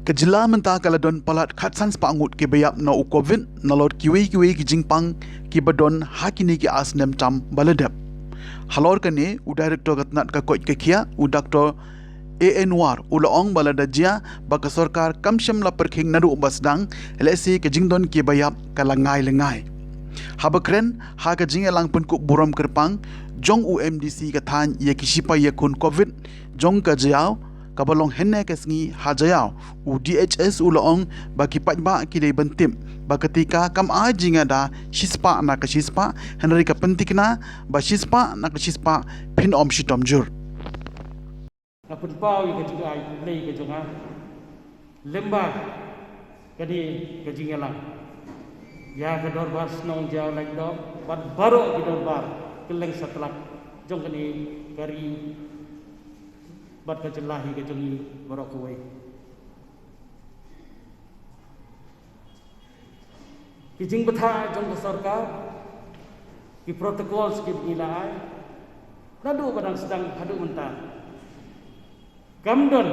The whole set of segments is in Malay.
Kejela mentah kaladon palat khatsan spangut ke bayap na u covid na lor kiwi ki jingpang ki badon hakini ki asnem tam baladap. Halor kane u director katnat ka koi kekia u Dr. ANwar ulaong balada jia baka sarkar kamsham la perkhing nadu basdang lesi ke jingdon ki bayap kalangai lengai. Habakren ha ka jingelang pun kuk buram kerpang jong UMDC ka than ye kisipa ye kun covid jong ka jiao kabalong henne kesngi hajayao u DHS ulaong baki pajba kidai bentim ketika kam ajinga da shispa na ka shispa henry ka pentikna ba shispa na ka shispa pin om shitom jur apun pau ka juga ai lei ka jonga lemba kadi ka jingelang ya ka dorbar snong jao like do bat baro ki dorbar keleng setelah jong kani kari bat ka jelahi ka jongi baro kuwai ki jing betha jong ka sarkar ki protokol ki nilai nadu padang sedang hadu mentah kamdon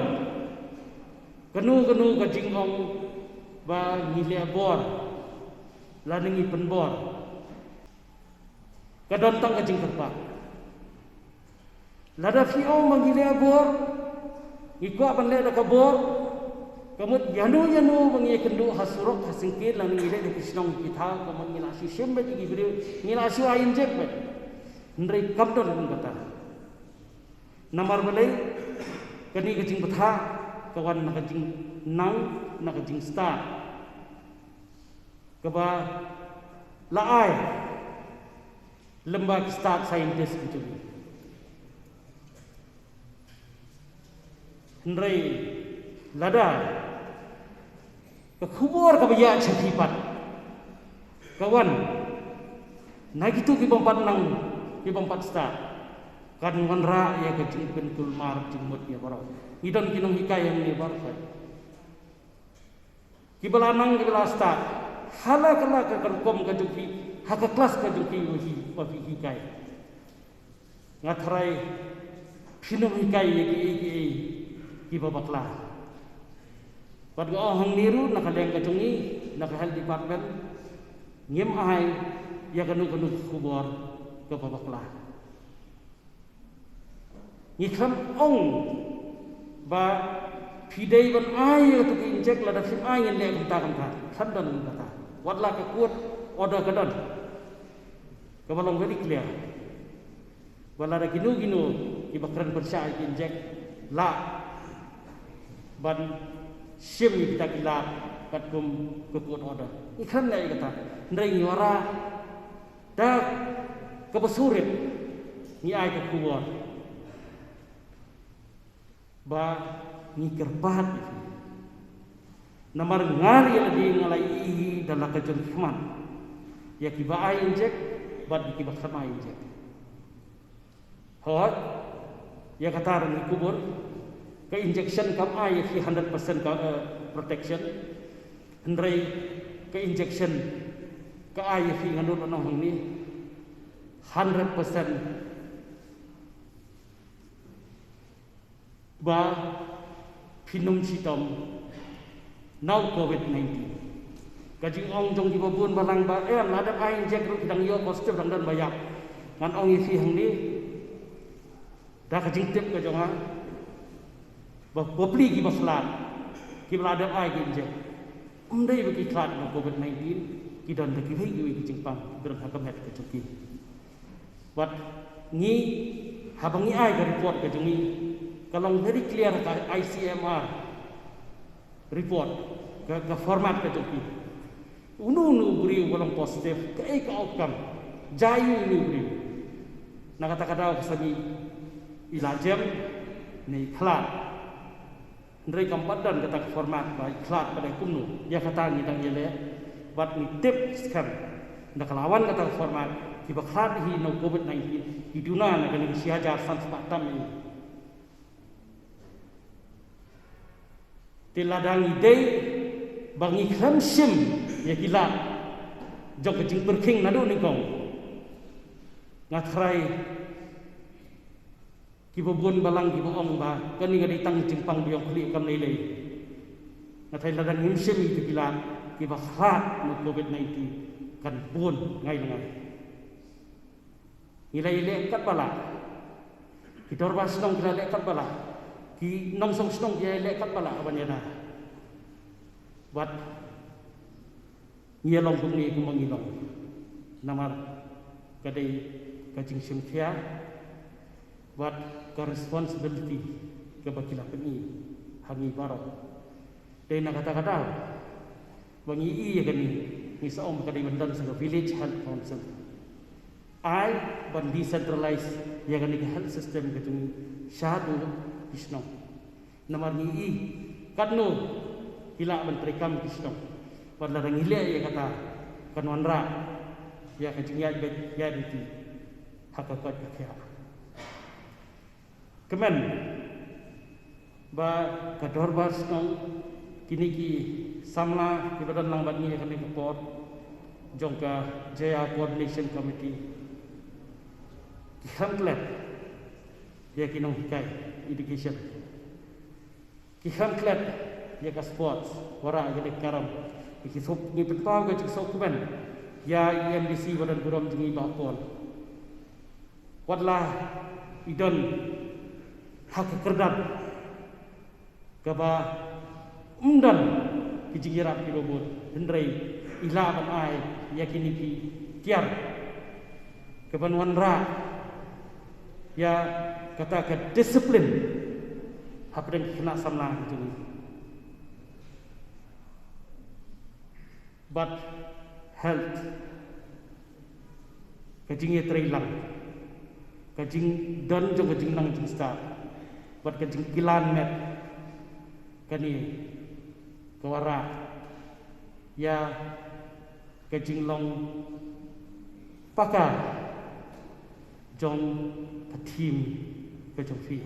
kenu ka jingong ba ngile bor laningi penbor kadon tang ka jing kerpa lada fio mangile bor ikwa banle da kabor kamut yanu mangi kendu hasurok hasingkir laningi le kisnong kita kamut ngila si sembe gi bri ngila si ain jek be ndrei kamdon kata namar balai kani kajing betha kawan nak kajing nang nak kajing star kaba laai lembag start scientist itu hendrai lada ke khubor ka baya chhipat kawan na gitu ki bompat nang ki bompat start kan wanra ya kecil pentul mar jumut ya baro idon kinong hikayam ni bar kai kibalanang kibalasta hala kala ka kom ka juki haka kelas ka juki wahi hikai ngatrai kinong hikai ye ki babakla pad go hang niru nakaleng ka jungi nakahal department ngem ai ya kanu khubor ka babakla ngikam ong ba pidai ban ai tu ki injek la da sim ai ngen le ta sandan kata wadla ka kuat order kadon ka balong very clear wala da ginu ki bakran persya ki injek la ban sim kita kila kat kum ke kuat order ikhan le kata ndai nyora da ka basurit ni ai ka kuat ba ni kerpat namar ngar ya di ngalai dalam kajon hikman ya kiba ai injek bad kiba sama injek hot ya kata ni kubur ke injection kam ai fi 100% ka protection hendrai ke injection ka ai fi nganut nong ni 100% ba pinum sitom now COVID-19 kaji ong jong di babun balang ba ada ai injek ru kidang yo positif dang dan bayak ngan ong isi hang ni da kaji tip ka jonga ba popli ki baslat ki ada ai ki injek umdai ba ki klat no COVID-19 ki dan ki hei ki jingpang gerang hakam het ka chuki wat ni habangi ai ga report ka jongi kalau very clear ka ICMR report ke format ke topi unu beri walang positif ke outcome jayu unu beri na kata-kata kesani ilajem ni klat ndrei kampadan kata format ba klat pada kumnu ya kata ni dang yele bat ni tip skam na kalawan kata format ki bakhat hi no COVID-19 hiduna na kan siaja san sepatam ni tiladang idei bangi khamsim ya gila jok kecing perking nadu ni kong ngatrai kibobon balang kibong ba kani ga ditang jimpang biong kli kam nei lei natai ladang himsim itu bilang kiba khlat no COVID-19 kan pun ngai lengai nilai ile kat bala ki dorba senong kila le kat bala ki nom song senong dia le kat bala abanyana buat ngilong tung ni ku mangilong namar kadai kajing simthia buat ke responsibility ke bakila peni hangi barok dai na kata-kata bangi i kan ni saom kadai bandan sa village health council ai ban decentralize ya kan ni health system ke tung syadu kisno namar ni i kadno hila menteri kam kisno pada orang hile ya kata kanwanra ya kajing ya di hakakat kaya kemen ba kador bas nong kini ki samla ki badan lang bani kan ni report jongka jaya coordination committee ki hamklet ya kinong kai education ki hamklet ya ka sports wara ya karam ki sop ni petau ga cik sop kemen ya IMDC badan buram jengi bakol wadlah idon hak kerdan kaba undan kijingira pirobot hendrai ilaban ai yakini ki tiar kebanuan ra ya kata ke disiplin hapden kena samna itu but health kajing terhilang kajing dan jong kajing nang jing start buat kajing kilan met kani kewara ya kajing long pakar jong team kajong fi